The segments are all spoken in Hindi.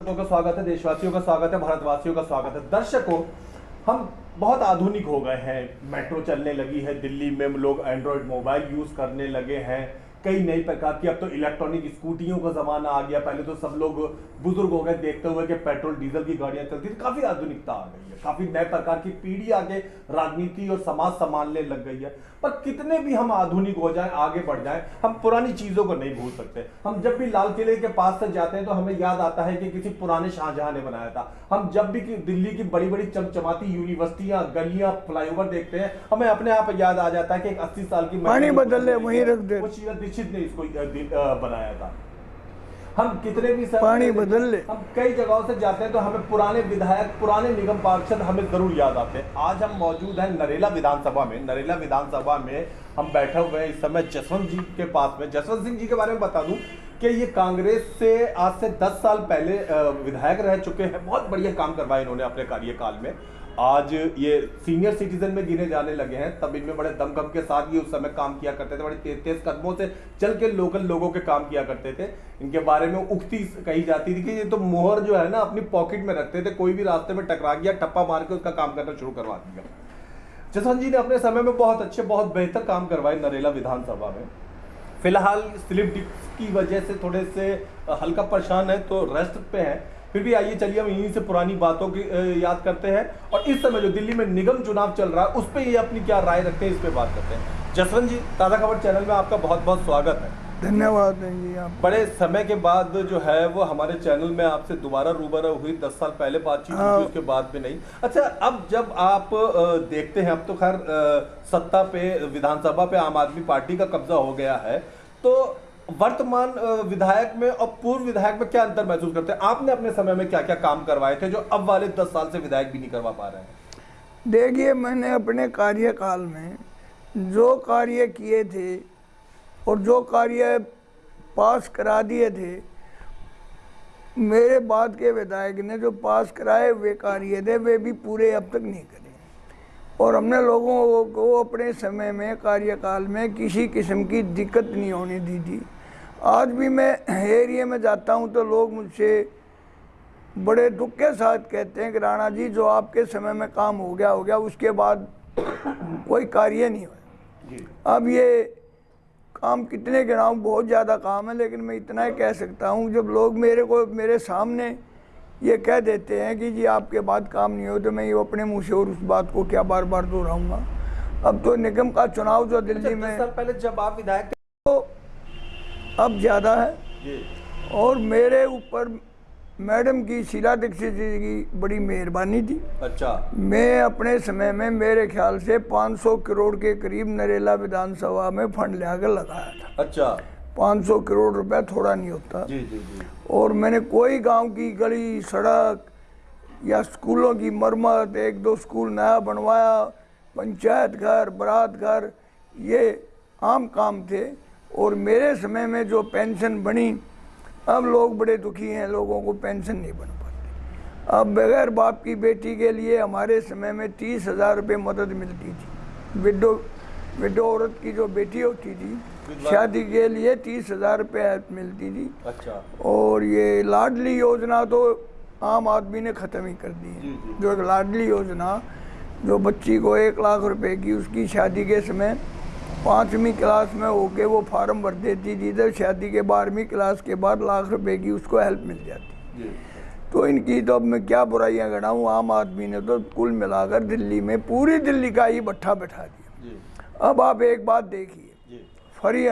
का स्वागत है, देशवासियों का स्वागत है, भारतवासियों का स्वागत है। दर्शकों, हम बहुत आधुनिक हो गए हैं। मेट्रो चलने लगी है, दिल्ली में लोग एंड्रॉयड मोबाइल यूज करने लगे हैं। कई नई प्रकार की, अब तो इलेक्ट्रॉनिक स्कूटियों का जमाना आ गया। पहले तो सब लोग बुजुर्ग हो गए देखते हुए कि पेट्रोल डीजल की गाड़ियां चलती थी। काफी आधुनिकता आ गई है, काफी नए प्रकार की पीढ़ी आगे राजनीति और समाज संभालने लग गई है। पर कितने भी हम आधुनिक हो जाएं, आगे बढ़ जाएं, हम पुरानी चीजों को नहीं भूल सकते। हम जब भी लाल किले के पास से जाते हैं तो हमें याद आता है कि किसी पुराने शाहजहां ने बनाया था। हम जब भी दिल्ली की बड़ी बड़ी चमचमाती यूनिवर्सिटियां, गलियां, फ्लाईओवर देखते हैं, हमें अपने आप याद आ जाता है कि एक 80 साल की पानी बदल ले वहीं रख दे, दीक्षित ने इसको बनाया था। हम कितने भी पानी बदल ले, हम कई जगहों से जाते हैं तो हमें पुराने विधायक, पुराने निगम पार्षद हमें जरूर याद आते हैं। आज हम मौजूद हैं नरेला विधानसभा में। नरेला विधानसभा में हम बैठे हुए हैं इस समय जसवंत जी के पास में। जसवंत सिंह जी के बारे में बता दूं कि ये कांग्रेस से आज से 10 साल पहले विधायक रह चुके हैं। बहुत बढ़िया काम करवाया इन्होंने अपने कार्यकाल में। आज ये सीनियर सिटीजन में गिने जाने लगे हैं। तब इनमें बड़े दमखम के साथ ये उस समय काम किया करते थे। बड़े तेज कदमों से चल के लोकल लोगों के काम किया करते थे। इनके बारे में उक्ति कही जाती थी कि ये तो मोहर जो है ना अपनी पॉकेट में रखते थे, कोई भी रास्ते में टकरा गया टप्पा मार के उसका काम करना शुरू करवा दिया। जसवंत जी ने अपने समय में बहुत अच्छे, बहुत बेहतर काम करवाए नरेला विधानसभा में। फिलहाल स्लिप डिस्क की वजह से थोड़े से हल्का परेशान है, तो रेस्ट पे है। फिर भी आइए, चलिए हम इन्हीं से पुरानी बातों की याद करते हैं और इस समय जो दिल्ली में निगम चुनाव चल रहा है उस पर ये अपनी क्या राय रखते हैं, इस पे बात करते हैं। जसवंत जी, ताज़ा खबर चैनल में आपका बहुत बहुत स्वागत है। धन्यवाद जी। आप बड़े समय के बाद जो है वो हमारे चैनल में आपसे दोबारा रूबरू हुई। 10 साल पहले बातचीत हुई, उसके बाद में नहीं। अच्छा, अब जब आप देखते हैं, अब तो खैर सत्ता पे, विधानसभा पे आम आदमी पार्टी का कब्जा हो गया है, तो वर्तमान विधायक में और पूर्व विधायक में क्या अंतर महसूस करते हैं? आपने अपने समय में क्या क्या काम करवाए थे जो अब वाले 10 साल से विधायक भी नहीं करवा पा रहे हैं? देखिए, मैंने अपने कार्यकाल में जो कार्य किए थे और जो कार्य पास करा दिए थे, मेरे बाद के विधायक ने जो पास कराए हुए कार्य थे वे भी पूरे अब तक नहीं करे। और हमने लोगों को अपने समय में, कार्यकाल में किसी किस्म की दिक्कत नहीं होने दी थी। आज भी मैं एरिया में जाता हूं तो लोग मुझसे बड़े दुख के साथ कहते हैं कि राणा जी, जो आपके समय में काम हो गया उसके बाद कोई कार्य नहीं हुआ। अब ये काम कितने गिनाऊं, बहुत ज़्यादा काम है, लेकिन मैं इतना ही कह सकता हूं, जब लोग मेरे सामने ये कह देते हैं कि जी आपके बाद काम नहीं हो, तो मैं ये अपने मुंह से और उस बात को क्या बार बार दोहराऊंगा। अब तो निगम का चुनाव जो दिल्ली में, 10 साल पहले जब आप विधायक थे तो अब ज़्यादा है जी। और मेरे ऊपर मैडम की, शीला दीक्षित जी की बड़ी मेहरबानी थी। अच्छा, मैं अपने समय में मेरे ख्याल से 500 करोड़ के करीब नरेला विधानसभा में फंड लाकर लगाया था। अच्छा, 500 करोड़ रुपया थोड़ा नहीं होता। जी जी जी। और मैंने कोई गांव की गली, सड़क या स्कूलों की मरम्मत, 1-2 स्कूल नया बनवाया, पंचायत घर, बारात घर, ये आम काम थे। और मेरे समय में जो पेंशन बनी, अब लोग बड़े दुखी हैं, लोगों को पेंशन नहीं बन पाती। अब बगैर बाप की बेटी के लिए हमारे समय में 30,000 रुपये मदद मिलती थी। विडो औरत की जो बेटी होती थी, शादी के लिए 30,000 रुपये मिलती थी। अच्छा। और ये लाडली योजना तो आम आदमी ने ख़त्म ही कर दी है। जो एक लाडली योजना, जो बच्ची को 1 लाख रुपए की उसकी शादी के समय 5वीं क्लास में होके वो फार्म भर देती थी, तो शादी के 12वीं क्लास के बाद लाख रुपए की उसको हेल्प मिल जाती। तो इनकी तो अब मैं क्या बुराइयां गिनाऊं, आम आदमी ने तो कुल मिलाकर दिल्ली में, पूरी दिल्ली का ही भट्ठा बैठा दिया। अब आप एक बात देखिए, फ्री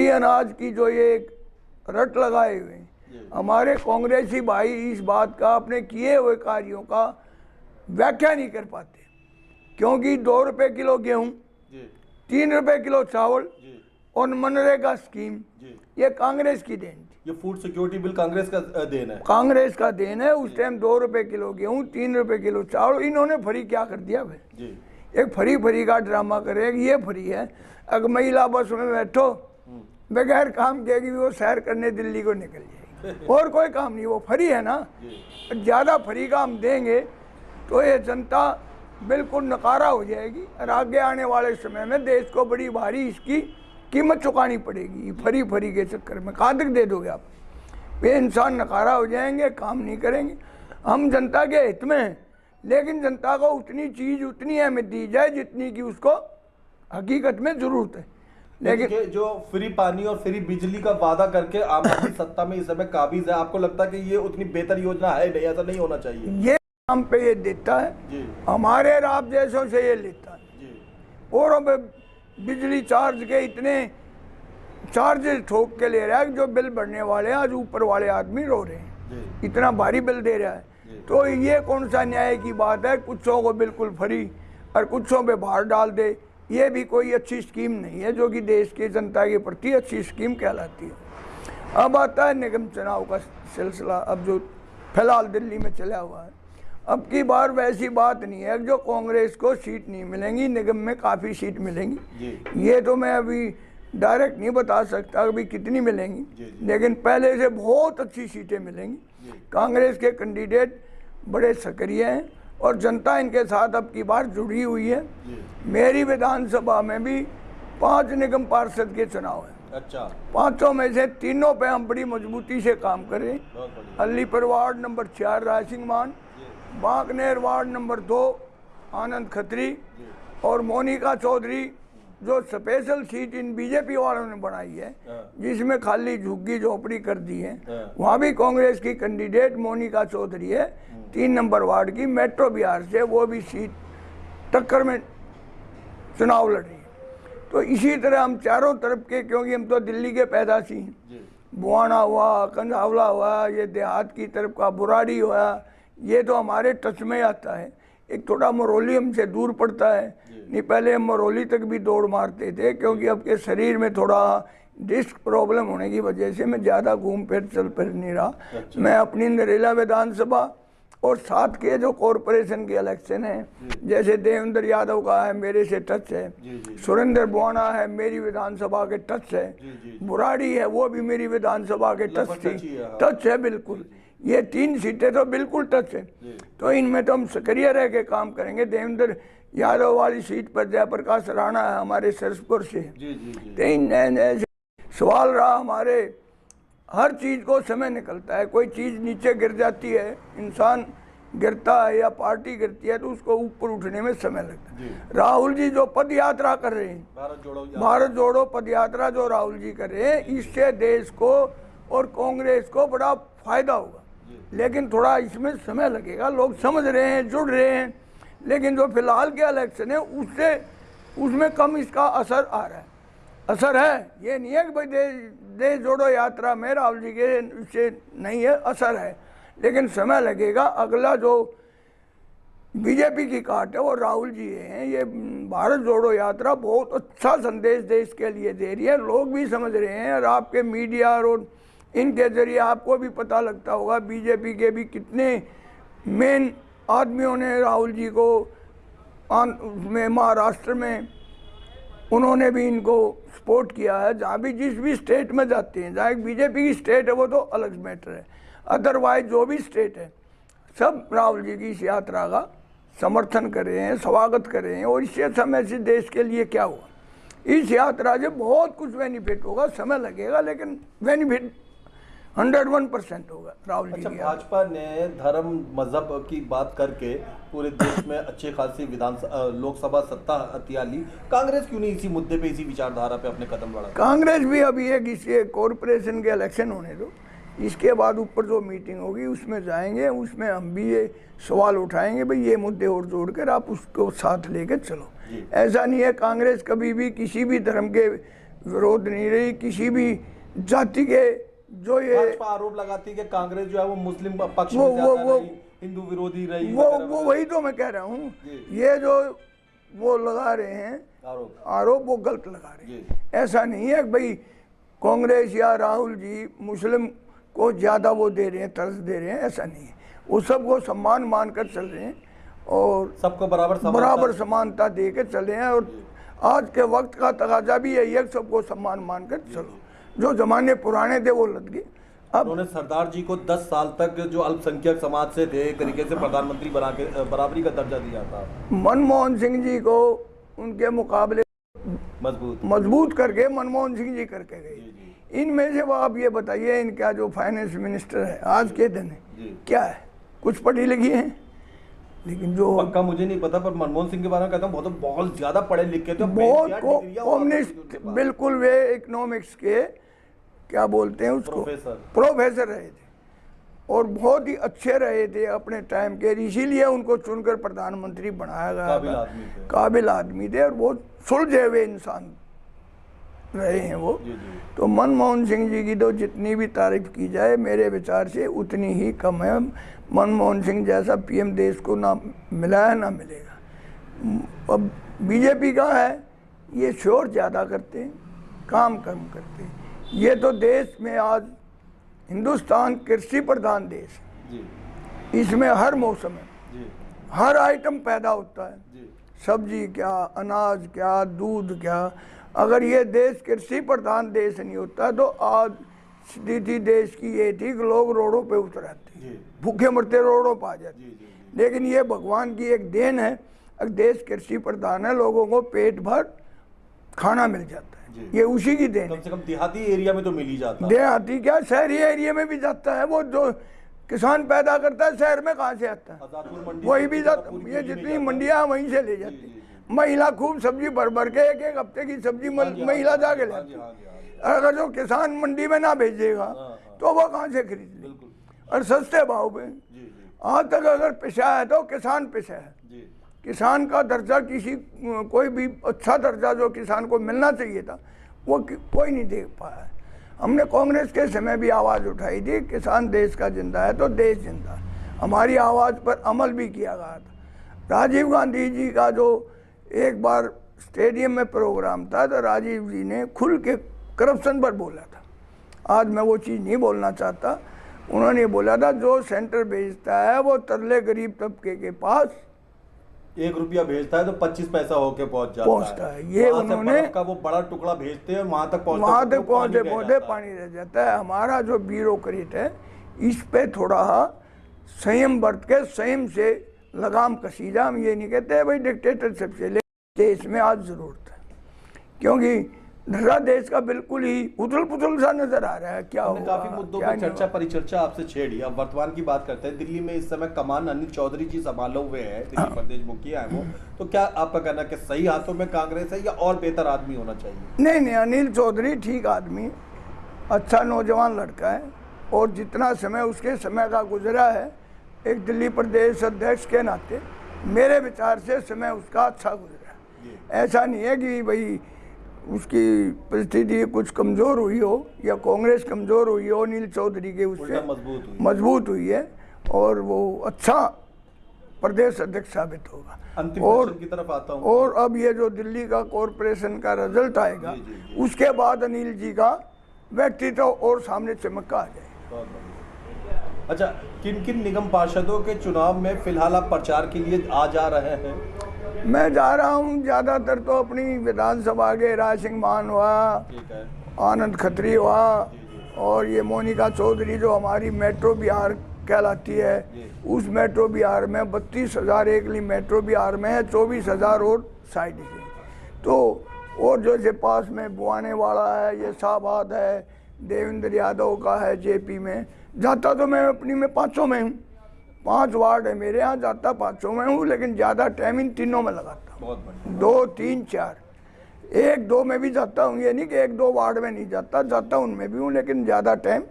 अनाज की जो ये एक रट लगाए हुए हैं, हमारे कांग्रेसी भाई इस बात का, अपने किए हुए कार्यों का व्याख्या नहीं कर पाते। क्योंकि 2 रुपए किलो गेहूं, 3 रुपए किलो चावल और मनरेगा स्कीम, ये कांग्रेस की देन थी। ये फूड सिक्योरिटी बिल कांग्रेस का देन है, कांग्रेस का देन है। उस टाइम 2 रुपए किलो गेहूं, 3 रुपए किलो चावल, इन्होंने फ्री क्या कर दिया भाई? एक फ्री का ड्रामा करे, ये फ्री है। अगर महिला बस में बैठो, बगैर काम किए कि वो सैर करने दिल्ली को निकल जाएगी, और कोई काम नहीं, वो फ्री है ना। ज़्यादा फ्री का हम देंगे तो ये जनता बिल्कुल नकारा हो जाएगी और आगे आने वाले समय में देश को बड़ी भारी इसकी कीमत चुकानी पड़ेगी। फ्री के चक्कर में कहाँ तक दे दोगे आप? ये इंसान नकारा हो जाएंगे, काम नहीं करेंगे। हम जनता के हित में हैं, लेकिन जनता को उतनी चीज़ उतनी अहमियत दी जाए जितनी की उसको हकीकत में ज़रूरत है। लेकिन जो फ्री पानी और फ्री बिजली का वादा करके आम आदमी सत्ता में इस समय काबिज है, आपको लगता है कि ये उतनी बेहतर योजना है नहीं? ऐसा नहीं होना चाहिए। ये हम पे ये देता है जी हमारे राब जैसों से ये लेता है जी और अब बिजली चार्ज के इतने चार्जेस ठोक के ले रहा है जो बिल भरने वाले आज ऊपर वाले आदमी रो रहे हैं, जी इतना भारी बिल दे रहा है। तो ये कौन सा न्याय की बात है? कुछों को बिल्कुल फ्री और कुछों पे भार डाल दे, ये भी कोई अच्छी स्कीम नहीं है जो कि देश की जनता के प्रति अच्छी स्कीम कहलाती है। अब आता है निगम चुनाव का सिलसिला, अब जो फिलहाल दिल्ली में चला हुआ है। अब की बार वैसी बात नहीं है जो कांग्रेस को सीट नहीं मिलेंगी, निगम में काफ़ी सीट मिलेंगी। ये तो मैं अभी डायरेक्ट नहीं बता सकता अभी कितनी मिलेंगी, लेकिन पहले से बहुत अच्छी सीटें मिलेंगी। कांग्रेस के कैंडिडेट बड़े सक्रिय हैं और जनता इनके साथ अब की बार जुड़ी हुई है। मेरी विधानसभा में भी 5 निगम पार्षद के चुनाव है। अच्छा, 5 में से 3 पे हम बड़ी मजबूती से काम कर रहे हैं। अलीपुर वार्ड नंबर 4 राय सिंह मान, बांकनेर वार्ड नंबर 2 आनंद खत्री और मोनिका चौधरी जो स्पेशल सीट इन बीजेपी वालों ने बनाई है जिसमें खाली झुग्गी झोपड़ी कर दी है, वहाँ भी कांग्रेस की कैंडिडेट मोनिका चौधरी है 3 नंबर वार्ड की, मेट्रो बिहार से, वो भी सीट टक्कर में चुनाव लड़ रही है। तो इसी तरह हम चारों तरफ के, क्योंकि हम तो दिल्ली के पैदाशी हैं, बुआना हुआ, कंझावला हुआ, ये देहात की तरफ का बुराड़ी हुआ, ये तो हमारे टच में आता है। एक थोड़ा मरौली हमसे दूर पड़ता है, नहीं पहले हम मरौली तक भी दौड़ मारते थे, क्योंकि अब के शरीर में थोड़ा डिस्क प्रॉब्लम होने की वजह से मैं ज़्यादा घूम फिर चल फिर नहीं रहा। मैं अपनी नरेला विधानसभा और साथ के जो कॉरपोरेशन के इलेक्शन है, जैसे देवेंद्र यादव का है मेरे से टच है, सुरेंद्र बुआना है मेरी विधानसभा के टच है, बुराड़ी है वो भी मेरी विधानसभा के टच है बिल्कुल। ये 3 सीटें तो बिल्कुल टच है, तो इनमें तो हम सक्रिय रह के काम करेंगे। देवेंद्र यादव वाली सीट पर जयप्रकाश राणा है हमारे सरसपुर से, सवाल रहा हमारे हर चीज़ को समय निकलता है, कोई चीज़ नीचे गिर जाती है, इंसान गिरता है या पार्टी गिरती है तो उसको ऊपर उठने में समय लगता है। राहुल जी जो पद यात्रा कर रहे हैं, भारत जोड़ो पद यात्रा जो राहुल जी कर रहे हैं, इससे देश को और कांग्रेस को बड़ा फायदा होगा, लेकिन थोड़ा इसमें समय लगेगा। लोग समझ रहे हैं, जुड़ रहे हैं, लेकिन जो फिलहाल के इलेक्शन है उसमें कम इसका असर आ रहा है। असर है, ये नहीं है कि भाई देश जोड़ो यात्रा में राहुल जी के से नहीं है, असर है, लेकिन समय लगेगा। अगला जो बीजेपी की काट है वो राहुल जी हैं। ये भारत जोड़ो यात्रा बहुत अच्छा संदेश देश के लिए दे रही है, लोग भी समझ रहे हैं, और आपके मीडिया और इनके जरिए आपको भी पता लगता होगा बीजेपी के भी कितने मेन आदमियों ने राहुल जी को उसमें महाराष्ट्र में उन्होंने भी इनको सपोर्ट किया है। जहाँ भी जिस भी स्टेट में जाते हैं, जहाँ एक बीजेपी की स्टेट है वो तो अलग मैटर है, अदरवाइज जो भी स्टेट है सब राहुल जी की इस यात्रा का समर्थन कर रहे हैं, स्वागत कर रहे हैं। और इससे समय से देश के लिए क्या हुआ, इस यात्रा से बहुत कुछ बेनिफिट होगा, समय लगेगा लेकिन बेनिफिट 101% होगा राहुल जी। अच्छा, भाजपा ने धर्म मजहब की बात करके पूरे देश में अच्छे खासी लोकसभा सत्ता हथिया ली, कांग्रेस क्यों नहीं इसी मुद्दे पे, इसी विचारधारा पे अपने कदम बढ़ा? कांग्रेस भी अभी एक इसे कॉरपोरेशन के इलेक्शन होने दो, इसके बाद ऊपर जो मीटिंग होगी उसमें जाएंगे, उसमें हम भी ये सवाल उठाएंगे भाई ये मुद्दे और जोड़कर आप उसको साथ लेकर चलो। ऐसा नहीं है, कांग्रेस कभी भी किसी भी धर्म के विरोध नहीं रही, किसी भी जाति के। जो ये आरोप लगाती है कि कांग्रेस जो है वो मुस्लिम पक्ष में ज्यादा रही, हिंदू विरोधी रही, वो वही तो मैं कह रहा हूँ, ये जो वो लगा रहे हैं आरोप वो गलत लगा रहे हैं। ऐसा नहीं है कि भाई कांग्रेस या राहुल जी मुस्लिम को ज़्यादा वो दे रहे हैं, तरस दे रहे हैं, ऐसा नहीं है। वो सबको सम्मान मानकर चल रहे हैं और सबको बराबर समानता दे के चल रहे हैं। और आज के वक्त का तकाजा भी यही है, सबको सम्मान मानकर चलो। जो जमाने पुराने थे वो लग गए। अब उन्होंने सरदार जी को 10 साल तक जो अल्पसंख्यक समाज से थे एक तरीके से प्रधानमंत्री बना के बराबरी का दर्जा दिया था। मनमोहन सिंह जी को उनके मुकाबले मजबूत करके मनमोहन सिंह जी करके गए। इनमें से वो आप ये बताइए, इनका जो फाइनेंस मिनिस्टर है आज के दिन जी। क्या है, कुछ पढ़ी लिखी है? लेकिन जो पक्का मुझे नहीं पता, पर मनमोहन सिंह के बारे में कहता हूँ बहुत बहुत ज्यादा पढ़े लिखे थे, बहुत कम्युनिस्ट, बिल्कुल वे इकोनॉमिक्स के क्या बोलते हैं उसको, प्रोफेसर रहे थे और बहुत ही अच्छे रहे थे अपने टाइम के, इसीलिए उनको चुनकर प्रधानमंत्री बनाया गया। काबिल आदमी थे और बहुत सुलझे हुए इंसान रहे हैं वो। तो मनमोहन सिंह जी की तो जितनी भी तारीफ की जाए मेरे विचार से उतनी ही कम है। मनमोहन सिंह जैसा पीएम देश को ना मिला है ना मिलेगा। अब बीजेपी का है, ये शोर ज़्यादा करते हैं, काम कम करते हैं। ये तो देश में आज हिंदुस्तान कृषि प्रधान देश है, इसमें हर मौसम में हर आइटम पैदा होता है, सब्जी क्या, अनाज क्या, दूध क्या। अगर ये देश कृषि प्रधान देश नहीं होता तो आज स्थिति देश की ये थी कि लोग रोडों पे उतर आते, भूखे मरते रोडों पर आ जाते। लेकिन ये भगवान की एक देन है, अगर देश कृषि प्रधान है, लोगों को पेट भर खाना मिल जाता है, ये उसी की देन। कम से कम देहाती एरिया में तो मिल ही जाता है। देहाती क्या, शहरी एरिया में भी जाता है। वो जो किसान पैदा करता है शहर में कहाँ से आता है, वही भी जाता। ये जितनी मंडियाँ वहीं से ले जाती। महिला खूब सब्जी भर भर के एक हफ्ते की सब्जी महिला जाके लाती। अगर जो किसान मंडी में ना भेजेगा तो वो कहाँ से खरीद ले, और सस्ते भाव पे। आज तक अगर पिसा है तो किसान पिसा है। किसान का दर्जा किसी, कोई भी अच्छा दर्जा जो किसान को मिलना चाहिए था वो कोई नहीं दे पाया। हमने कांग्रेस के समय भी आवाज़ उठाई थी, किसान देश का जिंदा है तो देश जिंदा है। हमारी आवाज़ पर अमल भी किया गया था। राजीव गांधी जी का जो एक बार स्टेडियम में प्रोग्राम था तो राजीव जी ने खुल के करप्शन पर बोला था। आज मैं वो चीज़ नहीं बोलना चाहता। उन्होंने बोला था जो सेंटर भेजता है वो तरले गरीब तबके के पास 1 रुपया भेजता है तो 25 पैसा होके पहुंचता है। ये उन्होंने का वो बड़ा टुकड़ा भेजते हैं, वहां तक पहुंचते पानी रह जाता है। हमारा जो ब्यूरोक्रेट है इस पे थोड़ा संयम बरत के संयम से लगाम कसी जा। हम ये नहीं कहते भाई डिक्टेटरशिप से, लेकिन देश में आज जरूरत है, क्योंकि ढर्रा देश का बिल्कुल ही उथल पुथल सा नजर आ रहा है। क्या होगा, काफी मुद्दों पर चर्चा परिचर्चा आपसे छेड़ी। अब वर्तमान की बात करते हैं। दिल्ली में इस समय कमान अनिल चौधरी जी संभाले हुए हैं, दिल्ली प्रदेश मुखिया है वो। तो क्या आपका कहना है कि सही हाथों में कांग्रेस है या और बेहतर आदमी होना चाहिए? नहीं, अनिल चौधरी ठीक आदमी, अच्छा नौजवान लड़का है, और जितना समय उसके समय का गुजरा है एक दिल्ली प्रदेश अध्यक्ष के नाते मेरे विचार से समय उसका अच्छा गुजरा है। ऐसा नहीं है कि भाई उसकी परिस्थिति कुछ कमज़ोर हुई हो या कांग्रेस कमज़ोर हुई हो, अनिल चौधरी के उससे मजबूत हुई है और वो अच्छा प्रदेश अध्यक्ष साबित होगा। और की तरफ आता हूं। और अब ये जो दिल्ली का कॉरपोरेशन का रिजल्ट आएगा उसके बाद अनिल जी का व्यक्तित्व और सामने चमक आ जाएगा। अच्छा, किन किन निगम पार्षदों के चुनाव में फिलहाल आप प्रचार के लिए आ जा रहे हैं? मैं जा रहा हूँ ज़्यादातर तो अपनी विधानसभा के राज सिंह मान हुआ, आनंद खत्री हुआ, और ये मोनिका चौधरी जो हमारी मेट्रो बिहार कहलाती है, उस मेट्रो बिहार में 32,000 एकली मेट्रो बिहार में है, 24,000 और साइड से। तो और जो से पास में बुआने वाला है, ये शाहबाद है, देवेंद्र यादव का है जेपी में। जाता तो मैं अपनी में 500 में हूँ, 5 वार्ड है मेरे यहाँ, जाता 500 में हूँ, लेकिन ज़्यादा टाइम इन तीनों में लगाता हूँ। 2, 3, 4, 1, 2 में भी जाता हूँ। ये नहीं कि 1, 2 वार्ड में नहीं जाता उनमें भी हूँ, लेकिन ज़्यादा टाइम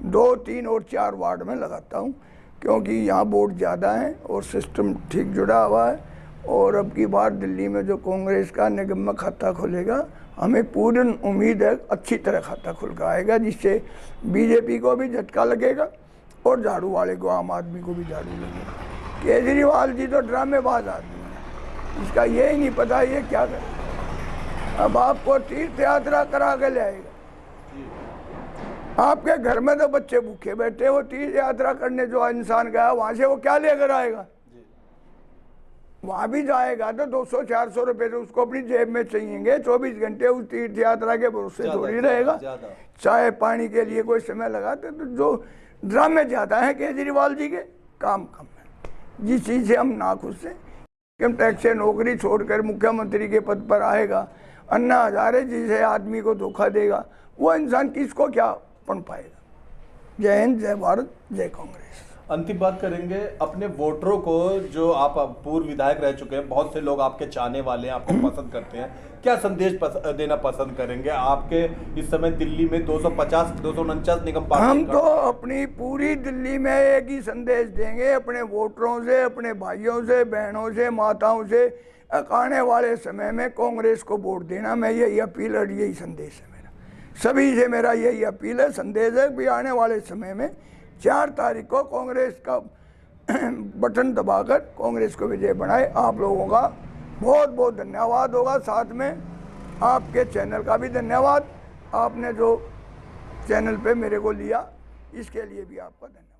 2, 3 और 4 वार्ड में लगाता हूँ, क्योंकि यहाँ वोट ज़्यादा हैं और सिस्टम ठीक जुड़ा हुआ है। और अब की बार दिल्ली में जो कांग्रेस का निगम में खाता खुलेगा, हमें पूर्ण उम्मीद है अच्छी तरह खाता खुल कर आएगा, जिससे बीजेपी को भी झटका लगेगा और झाड़ू वाले को, आम आदमी को भी झाड़ू लगेगा। केजरीवाल जी तो ड्रामेबाज आदमी है, इसका ये ही नहीं पता ये क्या करेगा। अब आपको तीर्थ यात्रा करा के लाएगा, आपके घर में तो बच्चे भूखे बैठे, वो तीर्थ यात्रा करने जो इंसान गया वहाँ से वो क्या लेकर आएगा? वहाँ भी जाएगा तो 200-400 रुपये तो उसको अपनी जेब में चाहिएंगे। 24 घंटे उस तीर्थ यात्रा के भरोसे थोड़ी रहेगा। चाय पानी के लिए कोई समय लगाते तो जो ड्रामे ज़्यादा है केजरीवाल जी के, काम कम है। जिस चीज़ से हम नाखुश हैं, इनकम टैक्स से नौकरी छोड़कर मुख्यमंत्री के पद पर आएगा अन्ना हजारे जिसे आदमी को धोखा देगा वो इंसान किसको क्या बन पाएगा। जय हिंद, जय भारत, जय कांग्रेस। अंतिम बात करेंगे अपने वोटरों को, जो आप पूर्व विधायक रह चुके हैं, बहुत से लोग आपके चाहने वाले हैं, आपको पसंद करते हैं, क्या संदेश देना पसंद करेंगे? आपके इस समय दिल्ली में 249 निगम पार्षद, हम तो अपनी पूरी दिल्ली में एक ही संदेश देंगे अपने वोटरों से, अपने भाइयों से, बहनों से, माताओं से, आने वाले समय में कांग्रेस को वोट देना। मैं यही अपील और यही संदेश है मेरा, सभी से मेरा यही अपील है, संदेश है कि आने वाले समय में 4 तारीख को कांग्रेस का बटन दबाकर कांग्रेस को विजय बनाए। आप लोगों का बहुत बहुत धन्यवाद होगा, साथ में आपके चैनल का भी धन्यवाद। आपने जो चैनल पे मेरे को लिया इसके लिए भी आपका धन्यवाद।